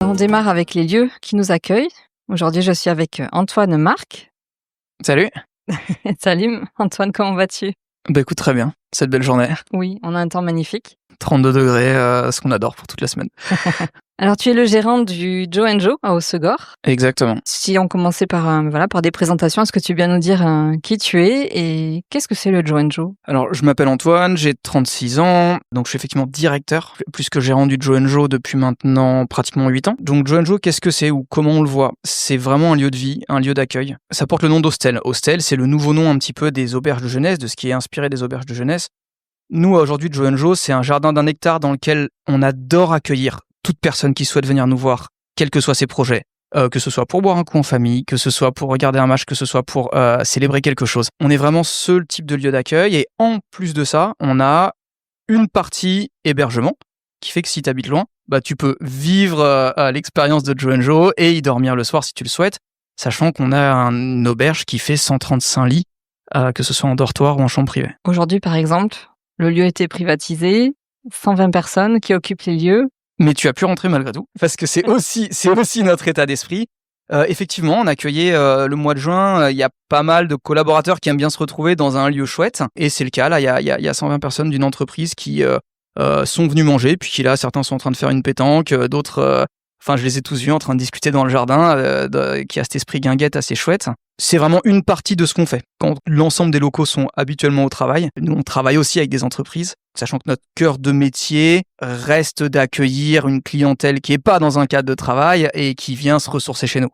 On démarre avec les lieux qui nous accueillent. Aujourd'hui, je suis avec Antoine Marc. Salut. Salut Antoine, comment vas-tu? Bah écoute, très bien, cette belle journée. Oui, on a un temps magnifique. 32 degrés, ce qu'on adore pour toute la semaine. Alors, tu es le gérant du Joe & Joe à Hossegor. Exactement. Si on commençait par des présentations, est-ce que tu veux bien nous dire qui tu es et qu'est-ce que c'est le Joe & Joe? Alors, je m'appelle Antoine, j'ai 36 ans, donc je suis effectivement directeur, plus que gérant du Joe & Joe depuis maintenant pratiquement 8 ans. Donc Joe & Joe, qu'est-ce que c'est ou comment on le voit? C'est vraiment un lieu de vie, un lieu d'accueil. Ça porte le nom d'hostel. Hostel, c'est le nouveau nom un petit peu des auberges de jeunesse, de ce qui est inspiré des auberges de jeunesse. Nous, aujourd'hui, Joe & Joe, c'est un jardin d'un hectare dans lequel on adore accueillir toute personne qui souhaite venir nous voir, quels que soient ses projets. Que ce soit pour boire un coup en famille, que ce soit pour regarder un match, que ce soit pour célébrer quelque chose. On est vraiment ce type de lieu d'accueil et en plus de ça, on a une partie hébergement qui fait que si tu habites loin, bah, tu peux vivre l'expérience de Joe & Joe et y dormir le soir si tu le souhaites, sachant qu'on a une auberge qui fait 135 lits, que ce soit en dortoir ou en chambre privée. Aujourd'hui, par exemple, le lieu était privatisé, 120 personnes qui occupent les lieux. Mais tu as pu rentrer malgré tout, parce que c'est aussi notre état d'esprit. Effectivement, on accueillait le mois de juin, il y a pas mal de collaborateurs qui aiment bien se retrouver dans un lieu chouette, et c'est le cas, là, il y a 120 personnes d'une entreprise qui sont venues manger, puis qui là, certains sont en train de faire une pétanque, d'autres, je les ai tous vus en train de discuter dans le jardin, qui a cet esprit guinguette assez chouette. C'est vraiment une partie de ce qu'on fait. Quand l'ensemble des locaux sont habituellement au travail, nous on travaille aussi avec des entreprises, sachant que notre cœur de métier reste d'accueillir une clientèle qui n'est pas dans un cadre de travail et qui vient se ressourcer chez nous,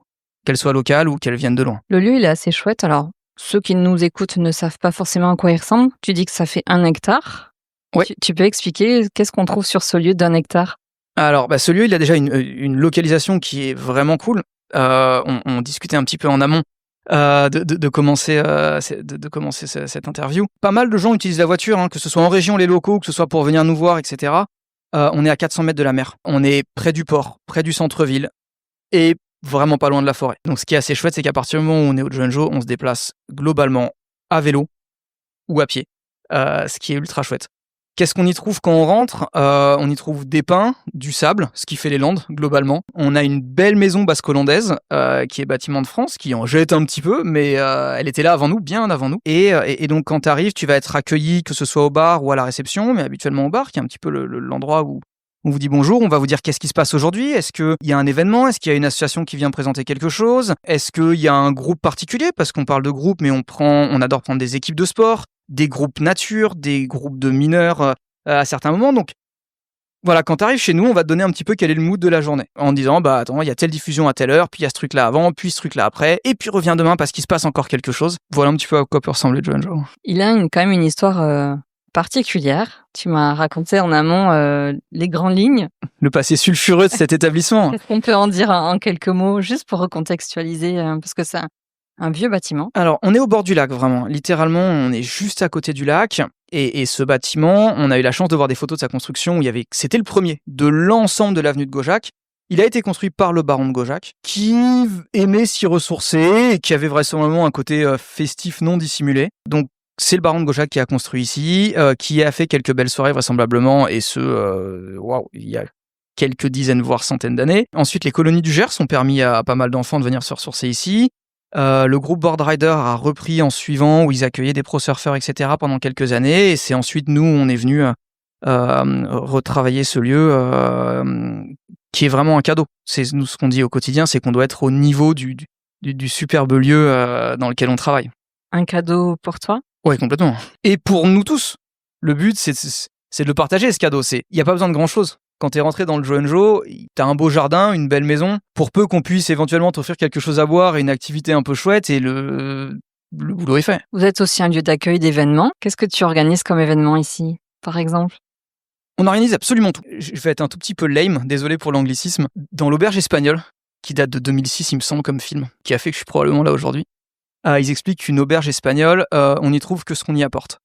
qu'elle soit locale ou qu'elle vienne de loin. Le lieu, il est assez chouette. Alors, ceux qui nous écoutent ne savent pas forcément à quoi il ressemble. Tu dis que ça fait 1 hectare. Ouais. Tu peux expliquer qu'est-ce qu'on trouve sur ce lieu d'1 hectare? Alors, ce lieu, il a déjà une localisation qui est vraiment cool. On discutait un petit peu en amont de commencer cette interview. Pas mal de gens utilisent la voiture, que ce soit en région, les locaux, que ce soit pour venir nous voir, etc. On est à 400 mètres de la mer. On est près du port, près du centre-ville et vraiment pas loin de la forêt. Donc ce qui est assez chouette, c'est qu'à partir du moment où on est au Joe & Joe, on se déplace globalement à vélo ou à pied, ce qui est ultra chouette. Qu'est-ce qu'on y trouve quand on rentre? On y trouve des pins, du sable, ce qui fait les Landes, globalement. On a une belle maison basque-hollandaise, qui est bâtiment de France, qui en jette un petit peu, mais elle était là avant nous, bien avant nous. Et donc, quand tu arrives, tu vas être accueilli, que ce soit au bar ou à la réception, mais habituellement au bar, qui est un petit peu l'endroit où on vous dit bonjour, on va vous dire qu'est-ce qui se passe aujourd'hui. Est-ce qu'il y a un événement? Est-ce qu'il y a une association qui vient présenter quelque chose? Est-ce qu'il y a un groupe particulier? Parce qu'on parle de groupe, mais on adore prendre des équipes de sport, des groupes nature, des groupes de mineurs à certains moments. Donc voilà, quand tu arrives chez nous, on va te donner un petit peu quel est le mood de la journée. En disant, attends, il y a telle diffusion à telle heure, puis il y a ce truc-là avant, puis ce truc-là après, et puis reviens demain parce qu'il se passe encore quelque chose. Voilà un petit peu à quoi peut ressembler Joe & Joe. Il a quand même une histoire particulière. Tu m'as raconté en amont les grandes lignes. Le passé sulfureux de cet établissement. Qu'est-ce qu'on peut en dire en quelques mots, juste pour recontextualiser, parce que c'est un vieux bâtiment. Alors, on est au bord du lac, vraiment. Littéralement, on est juste à côté du lac. Et ce bâtiment, on a eu la chance de voir des photos de sa construction où c'était le premier de l'ensemble de l'avenue de Gaujac. Il a été construit par le baron de Gaujac, qui aimait s'y ressourcer et qui avait vraisemblablement un côté festif non dissimulé. Donc, c'est le baron de Gaujac qui a construit ici, qui a fait quelques belles soirées vraisemblablement, et il y a quelques dizaines, voire centaines d'années. Ensuite, les colonies du Gers ont permis à pas mal d'enfants de venir se ressourcer ici. Le groupe Board Rider a repris en suivant, où ils accueillaient des pro-surfeurs, etc. pendant quelques années. Et c'est ensuite, nous, on est venus retravailler ce lieu qui est vraiment un cadeau. C'est nous, ce qu'on dit au quotidien, c'est qu'on doit être au niveau du superbe lieu dans lequel on travaille. Un cadeau pour toi? Oui, complètement. Et pour nous tous. Le but, c'est de le partager, ce cadeau. Il n'y a pas besoin de grand-chose. Quand t'es rentré dans le Joe & Joe, t'as un beau jardin, une belle maison. Pour peu qu'on puisse éventuellement t'offrir quelque chose à boire et une activité un peu chouette, et le boulot est fait. Vous êtes aussi un lieu d'accueil d'événements. Qu'est-ce que tu organises comme événement ici, par exemple? On organise absolument tout. Je vais être un tout petit peu lame, désolé pour l'anglicisme. Dans l'auberge espagnole, qui date de 2006, il me semble, comme film, qui a fait que je suis probablement là aujourd'hui, ils expliquent qu'une auberge espagnole, on n'y trouve que ce qu'on y apporte.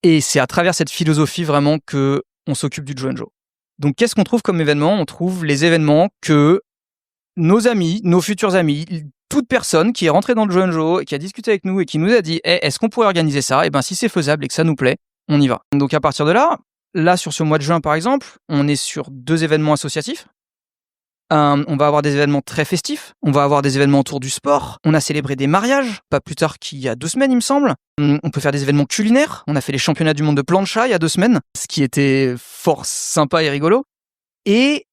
Et c'est à travers cette philosophie vraiment que on s'occupe du Joe & Joe. Donc, qu'est-ce qu'on trouve comme événement? On trouve les événements que nos amis, nos futurs amis, toute personne qui est rentrée dans le Joe & Joe, qui a discuté avec nous et qui nous a dit est-ce qu'on pourrait organiser ça? Si c'est faisable et que ça nous plaît, on y va. Donc, à partir de là, sur ce mois de juin, par exemple, on est sur 2 événements associatifs. On va avoir des événements très festifs. On va avoir des événements autour du sport. On a célébré des mariages, pas plus tard qu'il y a 2 semaines, il me semble. On peut faire des événements culinaires. On a fait les championnats du monde de plancha il y a 2 semaines, ce qui était fort sympa et rigolo. Et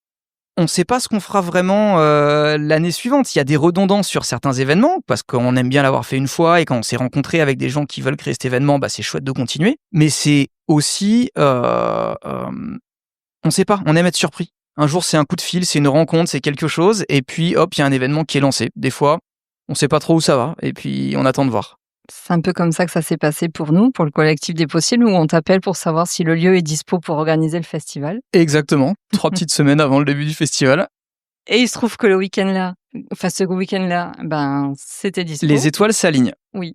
on ne sait pas ce qu'on fera vraiment l'année suivante. Il y a des redondances sur certains événements, parce qu'on aime bien l'avoir fait une fois, et quand on s'est rencontré avec des gens qui veulent créer cet événement, c'est chouette de continuer. Mais c'est aussi... on ne sait pas, on aime être surpris. Un jour, c'est un coup de fil, c'est une rencontre, c'est quelque chose, et puis hop, il y a un événement qui est lancé. Des fois, on ne sait pas trop où ça va, et puis on attend de voir. C'est un peu comme ça que ça s'est passé pour nous, pour le collectif des possibles, où on t'appelle pour savoir si le lieu est dispo pour organiser le festival. Exactement, 3 petites semaines avant le début du festival. Et il se trouve que ce week-end-là, c'était dispo. Les étoiles s'alignent. Oui.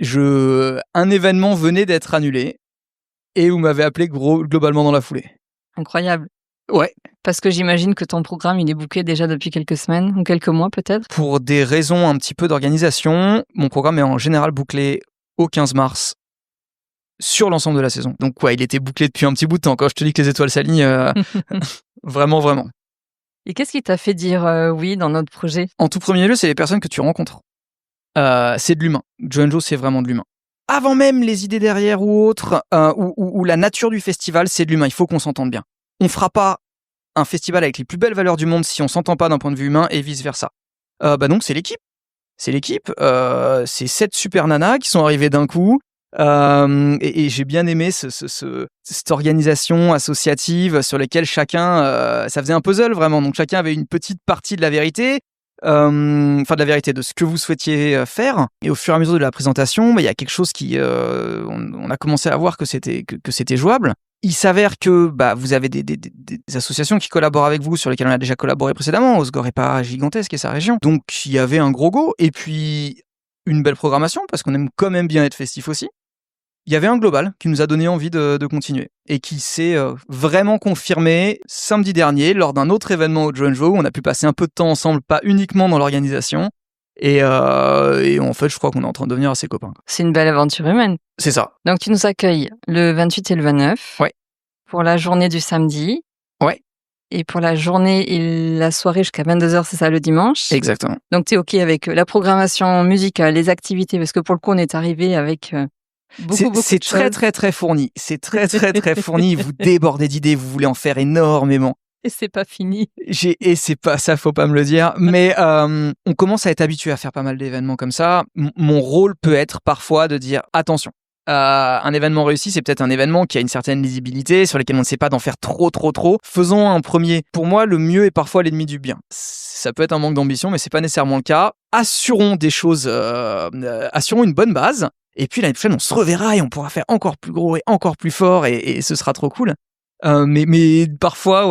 Un événement venait d'être annulé, et vous m'avez appelé globalement dans la foulée. Incroyable. Ouais. Parce que j'imagine que ton programme, il est booké déjà depuis quelques semaines ou quelques mois peut-être. Pour des raisons un petit peu d'organisation, mon programme est en général bouclé au 15 mars sur l'ensemble de la saison. Donc il était bouclé depuis un petit bout de temps. Quand je te dis que les étoiles s'alignent, vraiment, vraiment. Et qu'est-ce qui t'a fait dire oui dans notre projet ? En tout premier lieu, c'est les personnes que tu rencontres. C'est de l'humain. Joe & Joe, c'est vraiment de l'humain. Avant même les idées derrière ou autres, ou la nature du festival, c'est de l'humain. Il faut qu'on s'entende bien. On fera pas un festival avec les plus belles valeurs du monde si on s'entend pas d'un point de vue humain et vice-versa. Donc c'est l'équipe. C'est l'équipe. C'est 7 super nanas qui sont arrivées d'un coup. Et j'ai bien aimé cette organisation associative sur laquelle chacun, ça faisait un puzzle vraiment. Donc chacun avait une petite partie de la vérité, de la vérité de ce que vous souhaitiez faire. Et au fur et à mesure de la présentation, il y a quelque chose qui, on a commencé à voir que c'était jouable. Il s'avère que vous avez des associations qui collaborent avec vous, sur lesquelles on a déjà collaboré précédemment. Osgore est pas gigantesque et sa région. Donc il y avait un gros go. Et puis une belle programmation, parce qu'on aime quand même bien être festif aussi. Il y avait un global qui nous a donné envie de continuer et qui s'est vraiment confirmé samedi dernier lors d'un autre événement au Joe & Joe où on a pu passer un peu de temps ensemble, pas uniquement dans l'organisation. Et en fait, je crois qu'on est en train de devenir assez copains. C'est une belle aventure humaine. C'est ça. Donc tu nous accueilles le 28 et le 29. Ouais. Pour la journée du samedi. Ouais. Et pour la journée et la soirée jusqu'à 22h, c'est ça, le dimanche. Exactement. Donc tu es OK avec la programmation musicale, les activités, parce que pour le coup, on est arrivé avec beaucoup c'est de très, choses. très, très fourni. C'est très, très, très fourni. Vous débordez d'idées, vous voulez en faire énormément. Et c'est pas fini. Et c'est pas ça, faut pas me le dire. Mais on commence à être habitué à faire pas mal d'événements comme ça. Mon rôle peut être parfois de dire attention. Un événement réussi, c'est peut-être un événement qui a une certaine lisibilité, sur lequel on ne sait pas d'en faire trop. Faisons un premier. Pour moi, le mieux est parfois l'ennemi du bien. Ça peut être un manque d'ambition, mais c'est pas nécessairement le cas. Assurons des choses, assurons une bonne base. Et puis l'année prochaine, on se reverra et on pourra faire encore plus gros et encore plus fort et ce sera trop cool. Mais parfois,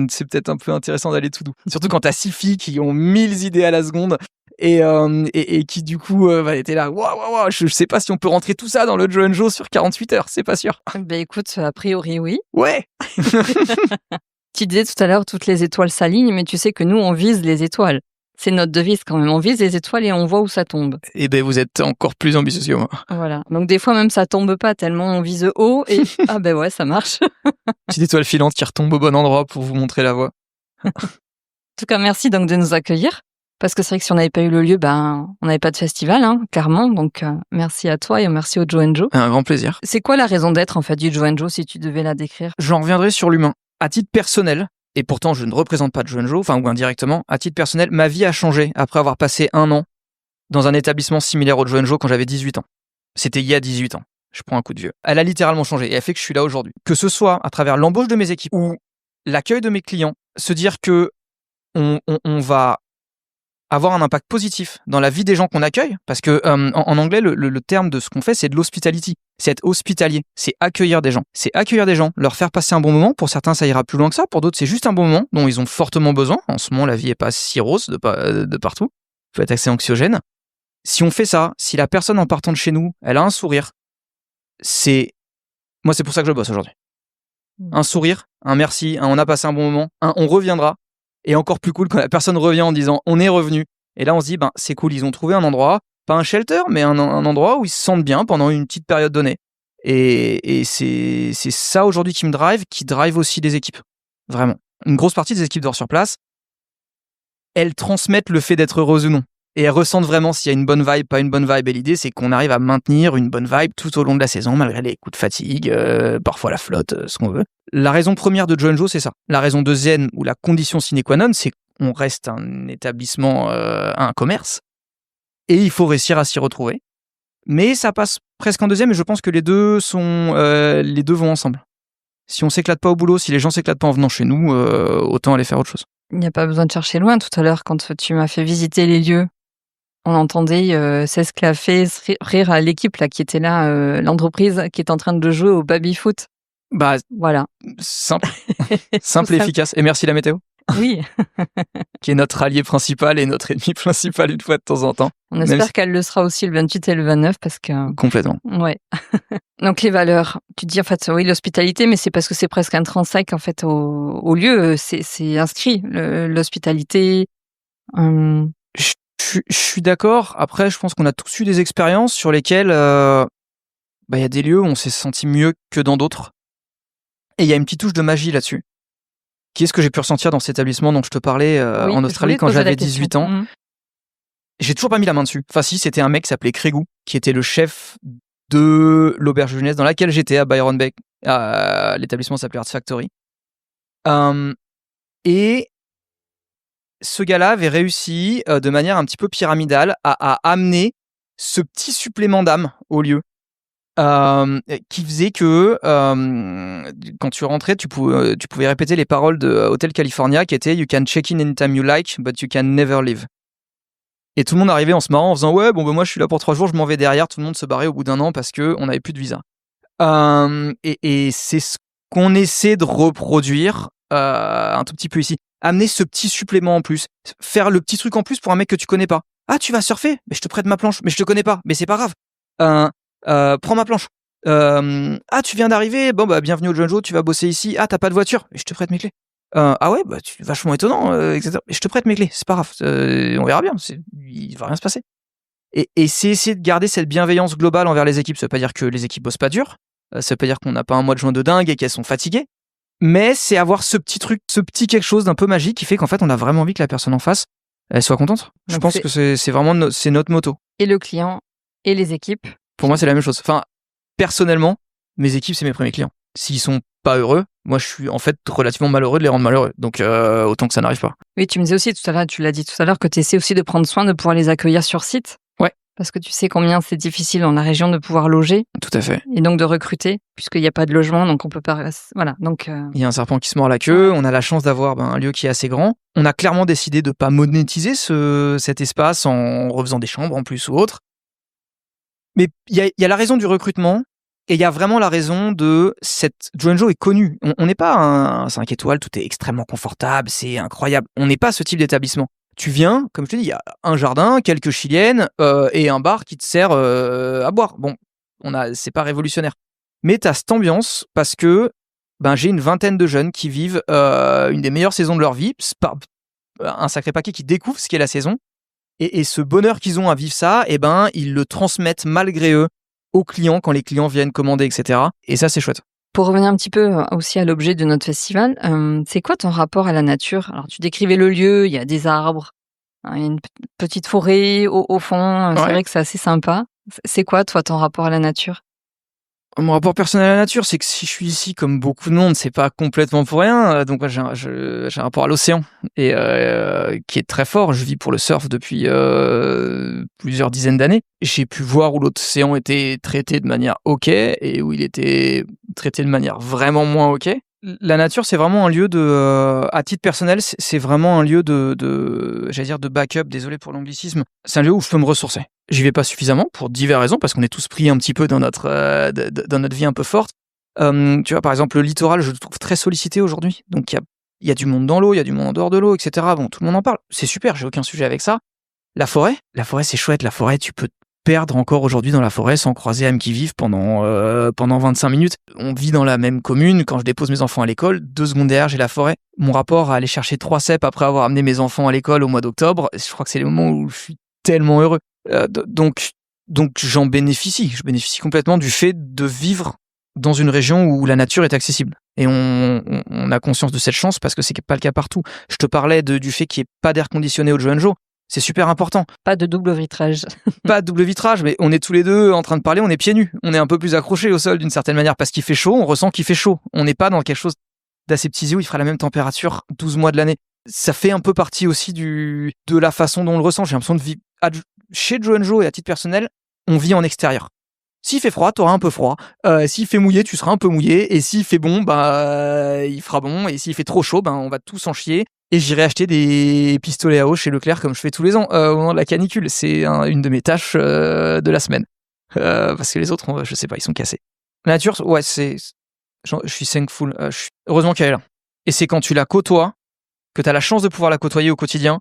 c'est peut-être un peu intéressant d'aller tout doux. Surtout quand t'as 6 filles qui ont 1000 idées à la seconde et qui du coup étaient là. Waouh, je sais pas si on peut rentrer tout ça dans le Joe & Joe sur 48 heures, c'est pas sûr. Écoute, a priori, oui. Ouais. Tu disais tout à l'heure, toutes les étoiles s'alignent, mais tu sais que nous, on vise les étoiles. C'est notre devise quand même. On vise les étoiles et on voit où ça tombe. Et vous êtes encore plus ambitieux que moi. Voilà. Donc des fois même ça tombe pas tellement on vise haut et ouais, ça marche. Petite étoile filante qui retombe au bon endroit pour vous montrer la voie. En tout cas, merci donc de nous accueillir. Parce que c'est vrai que si on n'avait pas eu le lieu, on n'avait pas de festival, clairement. Donc merci à toi et merci au Joe & Joe. Un grand plaisir. C'est quoi la raison d'être en fait du Joe & Joe si tu devais la décrire ? J'en reviendrai sur l'humain. À titre personnel, et pourtant je ne représente pas Joe & Joe, ou indirectement, à titre personnel, ma vie a changé après avoir passé 1 an dans un établissement similaire au Joe & Joe quand j'avais 18 ans. C'était il y a 18 ans. Je prends un coup de vieux. Elle a littéralement changé et elle fait que je suis là aujourd'hui. Que ce soit à travers l'embauche de mes équipes ou l'accueil de mes clients, se dire que on va avoir un impact positif dans la vie des gens qu'on accueille, parce que en anglais, le terme de ce qu'on fait, c'est de l'hospitality. C'est être hospitalier, c'est accueillir des gens. C'est accueillir des gens, leur faire passer un bon moment. Pour certains, ça ira plus loin que ça. Pour d'autres, c'est juste un bon moment dont ils ont fortement besoin. En ce moment, la vie est pas si rose de partout. Ça peut être assez anxiogène. Si on fait ça, si la personne en partant de chez nous, elle a un sourire, moi, c'est pour ça que je bosse aujourd'hui. Un sourire, un merci, un on a passé un bon moment, un on reviendra. Et encore plus cool quand la personne revient en disant on est revenu. Et là, on se dit c'est cool, ils ont trouvé un endroit, pas un shelter, mais un endroit où ils se sentent bien pendant une petite période donnée. Et c'est ça aujourd'hui qui me drive, qui drive aussi les équipes. Vraiment. Une grosse partie des équipes dehors sur place, elles transmettent le fait d'être heureuses ou non. Et elles ressentent vraiment s'il y a une bonne vibe, pas une bonne vibe. Et l'idée, c'est qu'on arrive à maintenir une bonne vibe tout au long de la saison, malgré les coups de fatigue, parfois la flotte, ce qu'on veut. La raison première de Joe & Joe, c'est ça. La raison deuxième, ou la condition sine qua non, c'est qu'on reste un établissement, un commerce, et il faut réussir à s'y retrouver. Mais ça passe presque en deuxième, et je pense que les deux vont ensemble. Si on s'éclate pas au boulot, si les gens s'éclatent pas en venant chez nous, autant aller faire autre chose. Il n'y a pas besoin de chercher loin. Tout à l'heure, quand tu m'as fait visiter les lieux, on entendait s'esclaffer, rire à l'équipe là qui était là, l'entreprise qui est en train de jouer au baby-foot. Bah, Voilà. simple et efficace. Et merci la météo, Oui, qui est notre allié principal et notre ennemi principal une fois de temps en temps. on Même espère si- qu'elle le sera aussi le 28 et le 29 parce que Complètement. ouais. Donc les valeurs, tu dis en fait oui l'hospitalité, mais c'est parce que c'est presque intrinsèque en fait au lieu, c'est inscrit l'hospitalité. Je suis d'accord. Après, je pense qu'on a tous eu des expériences sur lesquelles il y a des lieux où on s'est senti mieux que dans d'autres. Et il y a une petite touche de magie là-dessus. Qui est ce que j'ai pu ressentir dans cet établissement dont je te parlais Oui, en je Australie voulais te quand poser la j'avais question. 18 ans. J'ai toujours pas mis la main dessus. Enfin, si, c'était un mec qui s'appelait Crégou, qui était le chef de l'auberge de jeunesse dans laquelle j'étais à Byron Bay. L'établissement s'appelait Art Factory. Et ce gars-là avait réussi, de manière un petit peu pyramidale, à amener ce petit supplément d'âme au lieu. Qui faisait que quand tu rentrais, tu pouvais répéter les paroles de Hotel California qui étaient You can check in anytime you like, but you can never leave. Et tout le monde arrivait en se marrant en faisant ouais, bon, moi je suis là pour 3 jours, je m'en vais derrière. Tout le monde se barrait au bout d'un an parce qu'on n'avait plus de visa. Et c'est ce qu'on essaie de reproduire un tout petit peu ici. Amener ce petit supplément en plus. Faire le petit truc en plus pour un mec que tu connais pas. Ah, tu vas surfer? Mais je te prête ma planche. Mais je te connais pas. Mais c'est pas grave. Prends ma planche. Ah, tu viens d'arriver? Bon, bah, bienvenue au Joe & Joe, tu vas bosser ici. Ah, t'as pas de voiture? Mais je te prête mes clés. Ah ouais, bah, vachement étonnant, etc. Mais je te prête mes clés, c'est pas grave. On verra bien. Il va rien se passer. Et c'est essayer de garder cette bienveillance globale envers les équipes. Ça veut pas dire que les équipes bossent pas dur. Ça veut pas dire qu'on n'a pas un mois de juin de dingue et qu'elles sont fatiguées. Mais c'est avoir ce petit truc, ce petit quelque chose d'un peu magique qui fait qu'en fait, on a vraiment envie que la personne en face, elle soit contente. Je Donc pense que c'est vraiment c'est notre motto. Et le client et les équipes. Pour moi, c'est la même chose. Enfin, personnellement, mes équipes, c'est mes premiers clients. S'ils sont pas heureux, moi, je suis en fait relativement malheureux de les rendre malheureux. Donc, autant que ça n'arrive pas. Oui, tu me disais aussi tout à l'heure, tu l'as dit tout à l'heure, que tu essaies aussi de prendre soin de pouvoir les accueillir sur site. Ouais. Parce que tu sais combien c'est difficile dans la région de pouvoir loger. Tout à fait. Et donc de recruter, puisqu'il n'y a pas de logement, donc on peut pas. Voilà. Donc. Il y a un serpent qui se mord la queue. On a la chance d'avoir un lieu qui est assez grand. On a clairement décidé de pas monétiser cet espace en refaisant des chambres en plus ou autre. Mais il y a la raison du recrutement et il y a vraiment la raison de cette. Joe & Joe est connu. On n'est pas un 5 étoiles, tout est extrêmement confortable, c'est incroyable. On n'est pas ce type d'établissement. Tu viens, comme je te dis, il y a un jardin, quelques chiliennes et un bar qui te sert à boire. Bon, c'est pas révolutionnaire. Mais tu as cette ambiance parce que j'ai une vingtaine de jeunes qui vivent une des meilleures saisons de leur vie. C'est pas un sacré paquet qui découvrent ce qu'est la saison. Et ce bonheur qu'ils ont à vivre ça, ils le transmettent malgré eux aux clients quand les clients viennent commander, etc. Et ça, c'est chouette. Pour revenir un petit peu aussi à l'objet de notre festival, c'est quoi ton rapport à la nature? Alors, tu décrivais le lieu, il y a des arbres, il y a une petite forêt au fond, c'est Ouais. vrai que c'est assez sympa. C'est quoi, toi, ton rapport à la nature? Mon rapport personnel à la nature, c'est que si je suis ici, comme beaucoup de monde, c'est pas complètement pour rien. Donc moi, j'ai un rapport à l'océan et qui est très fort. Je vis pour le surf depuis plusieurs dizaines d'années. J'ai pu voir où l'océan était traité de manière ok et où il était traité de manière vraiment moins ok. La nature, c'est vraiment un lieu de, à titre personnel, c'est vraiment un lieu j'allais dire de backup. Désolé pour l'anglicisme. C'est un lieu où je peux me ressourcer. J'y vais pas suffisamment pour diverses raisons, parce qu'on est tous pris un petit peu dans notre vie un peu forte. Tu vois, par exemple, le littoral, je le trouve très sollicité aujourd'hui. Donc il y a du monde dans l'eau, il y a du monde en dehors de l'eau, etc. Bon, tout le monde en parle. C'est super, j'ai aucun sujet avec ça. La forêt, c'est chouette. La forêt, tu peux te perdre encore aujourd'hui dans la forêt sans croiser âme qui vive pendant 25 minutes. On vit dans la même commune. Quand je dépose mes enfants à l'école, 2 secondes derrière, j'ai la forêt. Mon rapport à aller chercher 3 cèpes après avoir amené mes enfants à l'école au mois d'octobre, je crois que c'est les moments où je suis tellement heureux. Donc j'en bénéficie. Je bénéficie complètement du fait de vivre dans une région où la nature est accessible. Et on a conscience de cette chance parce que c'est pas le cas partout. Je te parlais du fait qu'il n'y ait pas d'air conditionné au Joenjo. C'est super important. Pas de double vitrage. Pas de double vitrage, mais on est tous les deux en train de parler, on est pieds nus. On est un peu plus accrochés au sol d'une certaine manière parce qu'il fait chaud, on ressent qu'il fait chaud. On n'est pas dans quelque chose d'aseptisé où il fera la même température 12 mois de l'année. Ça fait un peu partie aussi de la façon dont on le ressent. J'ai l'impression de vivre chez Joenjo et à titre personnel, on vit en extérieur. S'il fait froid, t'auras un peu froid. S'il fait mouillé, tu seras un peu mouillé. Et s'il fait bon, il fera bon. Et s'il fait trop chaud, on va tous en chier. Et j'irai acheter des pistolets à eau chez Leclerc comme je fais tous les ans au moment de la canicule. C'est une de mes tâches de la semaine. Parce que les autres, je sais pas, ils sont cassés. La nature, ouais, je suis thankful. Heureusement qu'elle est là. Et c'est quand tu la côtoies, que tu as la chance de pouvoir la côtoyer au quotidien,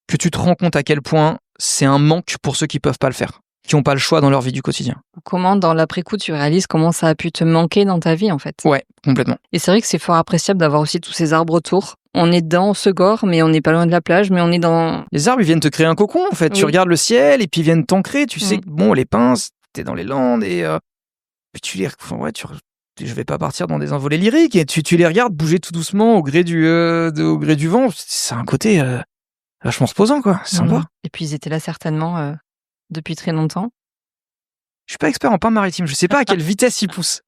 que tu te rends compte à quel point c'est un manque pour ceux qui peuvent pas le faire, qui n'ont pas le choix dans leur vie du quotidien. Comment, dans l'après-coup, tu réalises comment ça a pu te manquer dans ta vie, en fait. Ouais, complètement. Et c'est vrai que c'est fort appréciable d'avoir aussi tous ces arbres autour. On est dans ce gore, mais on n'est pas loin de la plage, mais on est dans... Les arbres, ils viennent te créer un cocon, en fait. Oui. Tu regardes le ciel, et puis ils viennent t'ancrer. Tu sais que, bon, les pins, t'es dans les Landes, et puis tu les... Ouais, je vais pas partir dans des envolées lyriques, et tu les regardes bouger tout doucement au gré du vent. C'est un côté vachement reposant, quoi. C'est sympa. Et puis ils étaient là certainement depuis très longtemps. Je suis pas expert en pins maritimes, je sais pas à quelle vitesse ils poussent.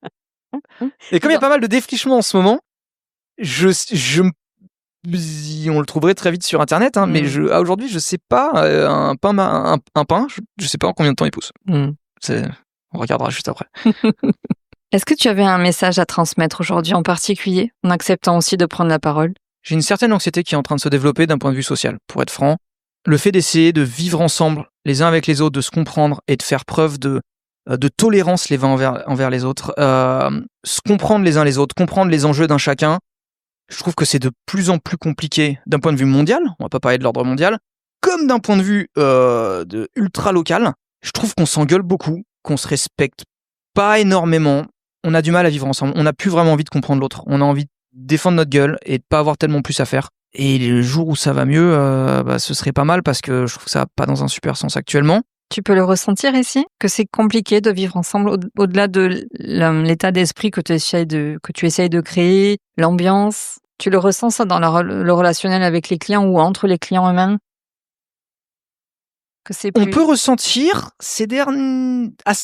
Et comme il y a pas mal de défrichements en ce moment, on le trouverait très vite sur internet, hein, mais aujourd'hui je sais pas un pin, je sais pas en combien de temps il pousse. On regardera juste après. Est-ce que tu avais un message à transmettre aujourd'hui en particulier, en acceptant aussi de prendre la parole? J'ai une certaine anxiété qui est en train de se développer d'un point de vue social, pour être franc. Le fait d'essayer de vivre ensemble, les uns avec les autres, de se comprendre et de faire preuve de tolérance les uns envers les autres, se comprendre les uns les autres, comprendre les enjeux d'un chacun, je trouve que c'est de plus en plus compliqué d'un point de vue mondial, on va pas parler de l'ordre mondial, comme d'un point de vue de ultra local. Je trouve qu'on s'engueule beaucoup, qu'on se respecte pas énormément, on a du mal à vivre ensemble, on n'a plus vraiment envie de comprendre l'autre, on a envie de défendre notre gueule et de pas avoir tellement plus à faire. Et le jour où ça va mieux, ce serait pas mal parce que je trouve que ça va pas dans un super sens actuellement. Tu peux le ressentir ici, que c'est compliqué de vivre ensemble au-delà de l'état d'esprit que tu essayes de créer, l'ambiance. Tu le ressens ça dans le relationnel avec les clients ou entre les clients eux-mêmes? On peut ressentir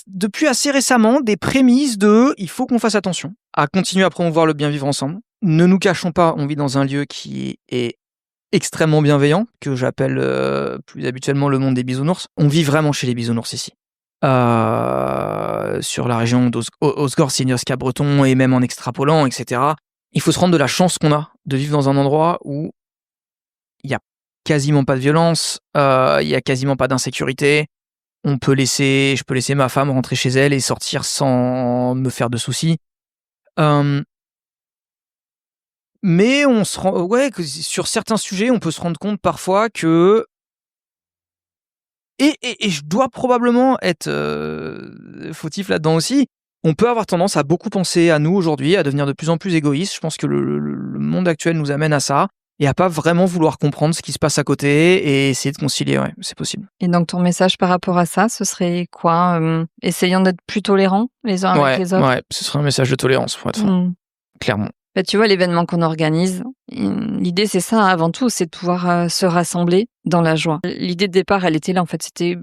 depuis assez récemment des prémices il faut qu'on fasse attention à continuer à promouvoir le bien vivre ensemble. Ne nous cachons pas, on vit dans un lieu qui est extrêmement bienveillant, que j'appelle plus habituellement le monde des bisounours. On vit vraiment chez les bisounours ici. Sur la région d'Osgore, Signos-Cabreton et même en extrapolant, etc. Il faut se rendre de la chance qu'on a de vivre dans un endroit où il y a quasiment pas de violence, il y a quasiment pas d'insécurité. Je peux laisser ma femme rentrer chez elle et sortir sans me faire de soucis. Mais que sur certains sujets, on peut se rendre compte parfois que et je dois probablement être fautif là-dedans aussi. On peut avoir tendance à beaucoup penser à nous aujourd'hui, à devenir de plus en plus égoïste. Je pense que le monde actuel nous amène à ça. Et à pas vraiment vouloir comprendre ce qui se passe à côté et essayer de concilier, ouais, c'est possible. Et donc ton message par rapport à ça, ce serait quoi? Essayons d'être plus tolérants les uns avec les autres? Ouais, ce serait un message de tolérance, pour être franc. Clairement. Bah, tu vois, l'événement qu'on organise, l'idée c'est ça avant tout, c'est de pouvoir se rassembler dans la joie. L'idée de départ, elle était là en fait, c'était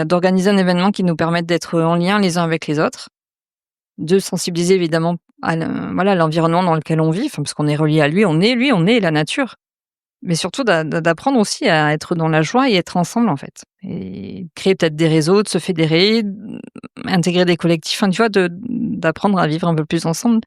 d'organiser un événement qui nous permette d'être en lien les uns avec les autres, de sensibiliser évidemment à l'environnement dans lequel on vit, parce qu'on est relié à lui, on est la nature. Mais surtout d'apprendre aussi à être dans la joie et être ensemble, en fait. Et créer peut-être des réseaux, de se fédérer, intégrer des collectifs, tu vois, d'apprendre à vivre un peu plus ensemble.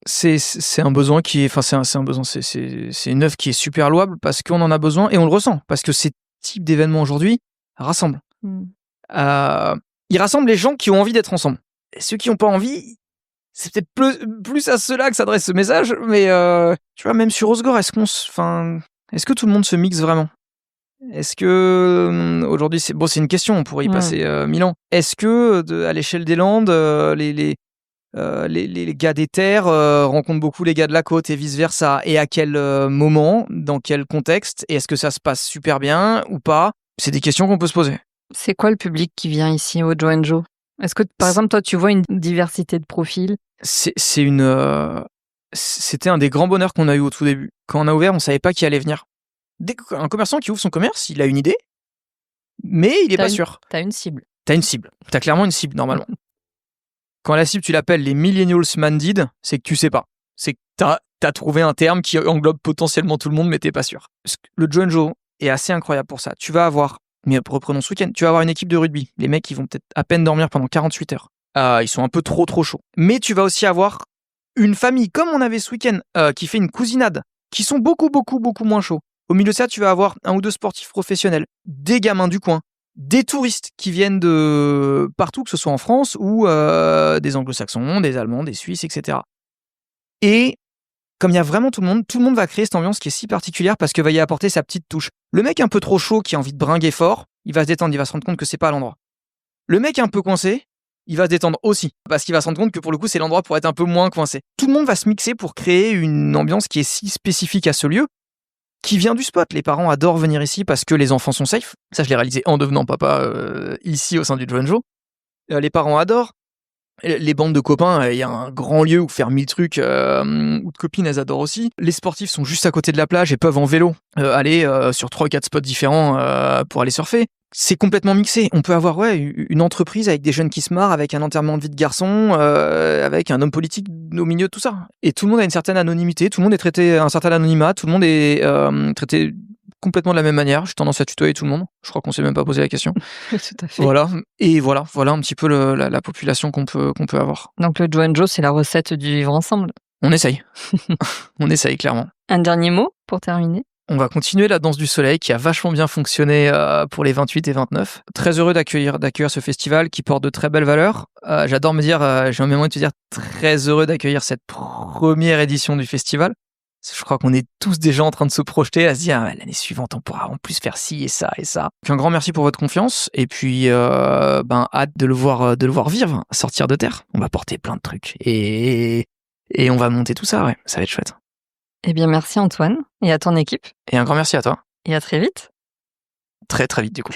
C'est un besoin c'est une œuvre qui est super louable parce qu'on en a besoin et on le ressent. Parce que ces types d'événements aujourd'hui rassemblent. Ils rassemblent les gens qui ont envie d'être ensemble. Et ceux qui n'ont pas envie... C'est peut-être plus à ceux-là que s'adresse ce message, mais tu vois, même sur Osgore, est-ce que tout le monde se mixe vraiment? Est-ce que aujourd'hui, c'est une question, on pourrait y passer 1000 ans. Est-ce que à l'échelle des Landes, les gars des terres rencontrent beaucoup les gars de la côte et vice versa? Et à quel moment, dans quel contexte? Et est-ce que ça se passe super bien ou pas? C'est des questions qu'on peut se poser. C'est quoi le public qui vient ici au Joenjo? Est-ce que, par exemple, toi, tu vois une diversité de profils? C'est une c'était un des grands bonheurs qu'on a eu au tout début. Quand on a ouvert, on savait pas qui allait venir. Un commerçant qui ouvre son commerce, il a une idée, mais il est pas sûr. T'as une cible. T'as une cible. T'as clairement une cible, normalement. Quand la cible, tu l'appelles les millennials manded, c'est que tu sais pas. C'est que t'as trouvé un terme qui englobe potentiellement tout le monde, mais t'es pas sûr. Le Joe & est assez incroyable pour ça. Tu vas avoir, mais reprenons ce week-end, tu vas avoir une équipe de rugby. Les mecs, ils vont peut-être à peine dormir pendant 48 heures. Ils sont un peu trop chauds. Mais tu vas aussi avoir une famille, comme on avait ce week-end, qui fait une cousinade, qui sont beaucoup moins chauds. Au milieu de ça, tu vas avoir 1 ou 2 sportifs professionnels, des gamins du coin, des touristes qui viennent de partout, que ce soit en France ou des anglo-saxons, des allemands, des suisses, etc. Et comme il y a vraiment tout le monde va créer cette ambiance qui est si particulière parce que va y apporter sa petite touche. Le mec un peu trop chaud qui a envie de bringuer fort, il va se détendre, il va se rendre compte que c'est pas l'endroit. Le mec un peu coincé, il va se détendre aussi parce qu'il va se rendre compte que pour le coup c'est l'endroit pour être un peu moins coincé. Tout le monde va se mixer pour créer une ambiance qui est si spécifique à ce lieu, qui vient du spot. Les parents adorent venir ici parce que les enfants sont safe. Ça, je l'ai réalisé en devenant papa ici au sein du Joe & les parents adorent. Les bandes de copains, il y a un grand lieu où faire 1000 trucs, ou de copines, elles adorent aussi. Les sportifs sont juste à côté de la plage et peuvent en vélo aller sur 3 ou 4 spots différents pour aller surfer. C'est complètement mixé. On peut avoir une entreprise avec des jeunes qui se marrent, avec un enterrement de vie de garçon, avec un homme politique au milieu de tout ça. Et tout le monde a une certaine anonymité, tout le monde est traité un certain anonymat, tout le monde est traité complètement de la même manière. J'ai tendance à tutoyer tout le monde. Je crois qu'on s'est même pas posé la question. Tout à fait. Voilà. Et voilà un petit peu la population qu'on peut avoir. Donc le Joe & c'est la recette du vivre ensemble. On essaye. On essaye, clairement. Un dernier mot pour terminer? On va continuer la danse du soleil qui a vachement bien fonctionné pour les 28 et 29. Très heureux d'accueillir ce festival qui porte de très belles valeurs. J'adore me dire, j'ai même envie de te dire très heureux d'accueillir cette première édition du festival. Je crois qu'on est tous déjà en train de se projeter à se dire l'année suivante on pourra en plus faire ci et ça et ça. Donc un grand merci pour votre confiance et puis hâte de le voir vivre, sortir de terre. On va porter plein de trucs et on va monter tout ça, ça va être chouette. Eh bien merci Antoine et à ton équipe. Et un grand merci à toi. Et à très vite. Très très vite du coup.